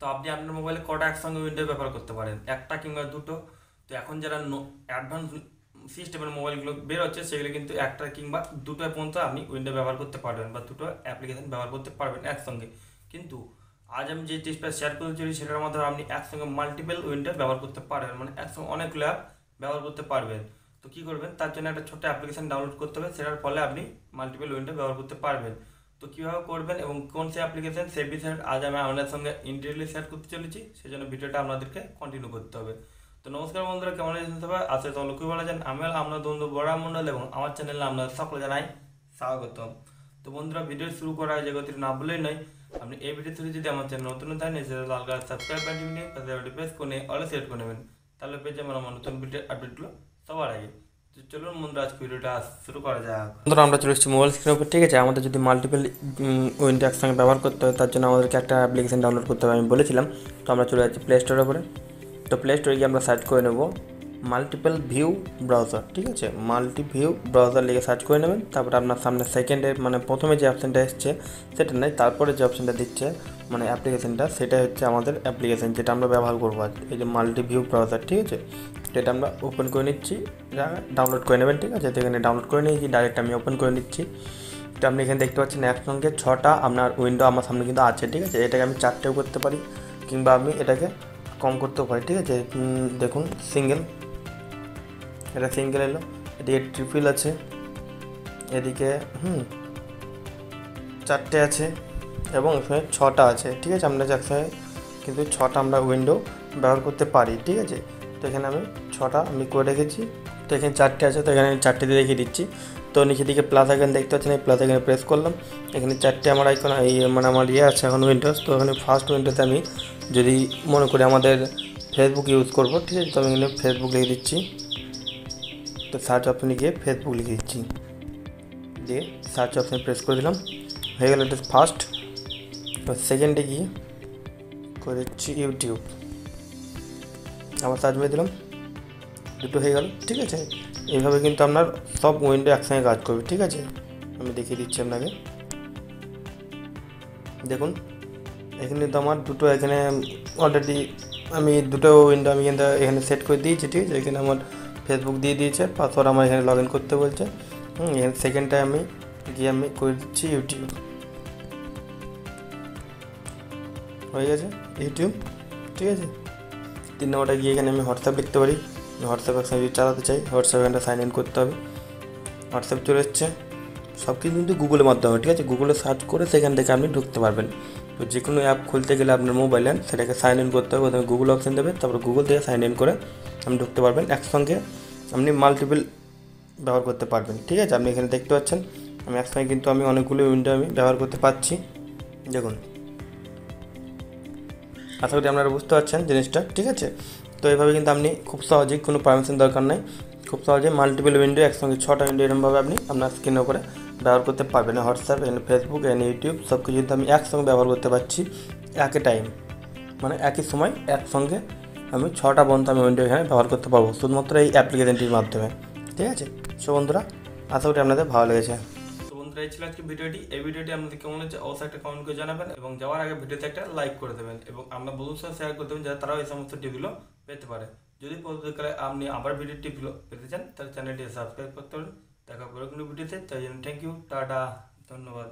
তো আপনি আপনার মোবাইলে কটা একসঙ্গে উইন্ডো ব্যবহার করতে পারেন, একটা কিংবা দুটো। তো এখন যারা অ্যাডভান্স সিস্টেমের মোবাইলগুলো বের হচ্ছে সেগুলো কিন্তু একটা কিংবা দুটো পর্যন্ত আপনি উইন্ডো ব্যবহার করতে পারবেন বা দুটো অ্যাপ্লিকেশন ব্যবহার করতে পারবেন একসঙ্গে। কিন্তু আজ আমি যে টিপসটা শেয়ার করতে চলি সেটার মাধ্যমে আপনি একসঙ্গে মাল্টিপল উইন্ডো ব্যবহার করতে পারবেন, মানে একসঙ্গে অনেকগুলো অ্যাপ ব্যবহার করতে পারবেন। তো কী করবেন, তার জন্য একটা ছোট্ট অ্যাপ্লিকেশন ডাউনলোড করতে হবে, সেটার ফলে আপনি মাল্টিপল উইন্ডো ব্যবহার করতে পারবেন। তো কীভাবে করবেন এবং কোন সে অ্যাপ্লিকেশন সে বিষয়ে আজ আমি আপনাদের সঙ্গে ইন্ডিভিজুয়ালি শেয়ার করতে চলেছি, সেই জন্য ভিডিওটা আপনাদেরকে কন্টিনিউ করতে হবে। তো নমস্কার বন্ধুরা, কেমন আছেন সবাই? আজকে সকলে খুবই ভালো আছেন। আমি হলাম আপনার বন্ধু বড়া মণ্ডল এবং আমার চ্যানেলে আপনাদের সকলে জানাই স্বাগতম। তো বন্ধুরা, ভিডিও শুরু করা হয় যে গতি না বলেই নয়, আপনি এই ভিডিও থেকে যদি আমার চ্যানেল নতুন থাকেন সেটা লাল কালার সাবস্ক্রাইব বাটন নিয়ে পাশে প্রেস করে অলে সেট করে নেবেন, তাহলে পেয়ে যাবেন আমার নতুন ভিডিও আপডেটগুলো সবার আগে। তো চলুন বন্ধুরা, আজকে ভিডিওটা শুরু করা যাক। বন্ধুরা, আমরা চলে এসেছি মোবাইল স্ক্রিনের উপর। ঠিক আছে, আমাদের যদি মাল্টিপল উইন্ডো একসঙ্গে ব্যবহার করতে হয় তার জন্য আমাদেরকে একটা অ্যাপ্লিকেশন ডাউনলোড করতে হবে, আমি বলেছিলাম। তো আমরা চলে যাচ্ছি প্লে স্টোরের উপরে। তো প্লে স্টোরে গিয়ে আমরা সার্চ করে নেব মাল্টিপল ভিউ ব্রাউজার। ঠিক আছে, মাল্টি ভিউ ব্রাউজার লিখে সার্চ করে নেবেন। তারপরে আপনার সামনে সেকেন্ডে মানে প্রথমে যে অপশানটা এসছে সেটা নয়, তারপরে যে অপশানটা দিচ্ছে মানে অ্যাপ্লিকেশানটা, সেটা হচ্ছে আমাদের অ্যাপ্লিকেশান যেটা আমরা ব্যবহার করবো আজ, এই যে মাল্টি ভিউ ব্রাউজার। ঠিক আছে, এটা আমরা ওপেন করে নিচ্ছি, ডাউনলোড করে নেবেন। ঠিক আছে, তো এখানে ডাউনলোড করে নিয়েছি, ডাইরেক্ট আমি ওপেন করে নিচ্ছি। তো আপনি এখানে দেখতে পাচ্ছেন একসঙ্গে 6টা আপনার উইন্ডো আমার সামনে কিন্তু আছে। ঠিক আছে, এটাকে আমি 4টেও করতে পারি কিংবা আমি এটাকে কম করতেও পারি। ঠিক আছে, দেখুন সিঙ্গেল, এটা সিঙ্গেল এলো, এদিকে ট্রিপল আছে, এদিকে 4টে আছে এবং এখানে 6টা আছে। ঠিক আছে, আমরা একসঙ্গে কিন্তু 6টা আমরা উইন্ডো ব্যবহার করতে পারি। ঠিক আছে, তো এখানে আমি 6টা আমি করে রেখেছি। তো এখানে 4টে আছে, তো এখানে আমি 4টে দিয়ে রেখে দিচ্ছি। তো নিচের দিকে প্লাস আইকন দেখতে পাচ্ছেন, এই প্লাস আইকনে প্রেস করলাম, এখানে 4টে আমার আইকন এই মানে আমার আছে এখন উইন্ডোজ। তো এখানে ফার্স্ট উইন্ডোতে আমি যদি মনে করি আমাদের ফেসবুক ইউজ করবো, ঠিক আছে, তো আমি এখানে ফেসবুক লিখে দিচ্ছি। তো সার্চ অপশানে গিয়ে ফেসবুক লিখে দিচ্ছি, দিয়ে সার্চ অপশানে প্রেস করে দিলাম, হয়ে গেল এটা ফার্স্ট। তো সেকেন্ডে গিয়ে করে দিচ্ছি ইউটিউব, আবার সার্চ মেরে দিলাম, দুটো হয়ে গেল। ঠিক আছে, এইভাবে কিন্তু আপনার সব উইন্ডো একসঙ্গে কাজ করবে। ঠিক আছে, আমি দেখিয়ে দিচ্ছি আপনাকে, দেখুন এখানে তো আমার দুটো এখানে অলরেডি আমি দুটো উইন্ডো আমি কিন্তু এখানে সেট করে দিয়েছি। ঠিক আছে, এখানে আমার ফেসবুক দিয়ে দিয়েছে, পাসওয়ার্ড আমার এখানে লগ ইন করতে বলছে। এখানে সেকেন্ডটায় আমি গিয়ে আমি করে দিচ্ছি ইউটিউব, হয়ে গেছে ইউটিউব। ঠিক আছে, 3 নম্বরটা গিয়ে এখানে আমি হোয়াটসঅ্যাপ লিখতে পারি, হোয়াটসঅ্যাপ একসঙ্গে যদি চালাতে চাই হোয়াটসঅ্যাপ এখানটা সাইন ইন করতে হবে, হোয়াটসঅ্যাপ চলে এসছে। সব কিছু কিন্তু গুগলের মাধ্যমে। ঠিক আছে, গুগলে সার্চ করে সেখান থেকে আপনি ঢুকতে পারবেন। তো যে কোনো অ্যাপ খুলতে গেলে আপনার মোবাইলে সেটাকে সাইন ইন করতে হবে, প্রথমে গুগল অপশান দেবে, তারপরে গুগল থেকে সাইন ইন করে আপনি ঢুকতে পারবেন, একসঙ্গে আপনি মাল্টিপল ব্যবহার করতে পারবেন। ঠিক আছে, আপনি এখানে দেখতে পাচ্ছেন আমি একসঙ্গে কিন্তু আমি অনেকগুলো উইন্ডো আমি ব্যবহার করতে পারছি। দেখুন, আশা করি আপনারা বুঝতে পারছেন জিনিসটা। ঠিক আছে, তো এইভাবে কিন্তু আপনি খুব সহজেই, কোনো পারমিশন দরকার নাই, খুব সহজে মাল্টিপল উইন্ডো একসঙ্গে 6টা উইন্ডো এরকমভাবে আপনি আপনার স্ক্রিনের উপরে ব্যবহার করতে পারবেন। হোয়াটসঅ্যাপ, এখানে ফেসবুক, এখানে ইউটিউব সব কিছু কিন্তু আমি একসঙ্গে ব্যবহার করতে পারছি একই টাইম, মানে একই সময় একসঙ্গে আমি 6টা পর্যন্ত আমি উইন্ডো এখানে ব্যবহার করতে পারবো শুধুমাত্র এই অ্যাপ্লিকেশনটির মাধ্যমে। ঠিক আছে, সো বন্ধুরা, আশা করি আপনাদের ভালো লেগেছে। তো বন্ধুরা, এই ছিল আজকে ভিডিওটি। এই ভিডিওটি আপনাদের কেমন হচ্ছে অবশ্যই একটা কমেন্ট করে জানাবেন এবং যাওয়ার আগে ভিডিওতে একটা লাইক করে দেবেন এবং আপনার বন্ধুদের সাথে শেয়ার করে দেবেন যাতে তারাও এই সমস্ত টিপগুলো পেতে পারে। যদি পরবর্তীকালে আপনি আবার ভিডিও টিপগুলো পেতে চান তাহলে চ্যানেলটি সাবস্ক্রাইব করতে পারেন। দেখা পরে কোনো ভিডিওতে, তাই জন্য থ্যাংক ইউ, টাটা, ধন্যবাদ।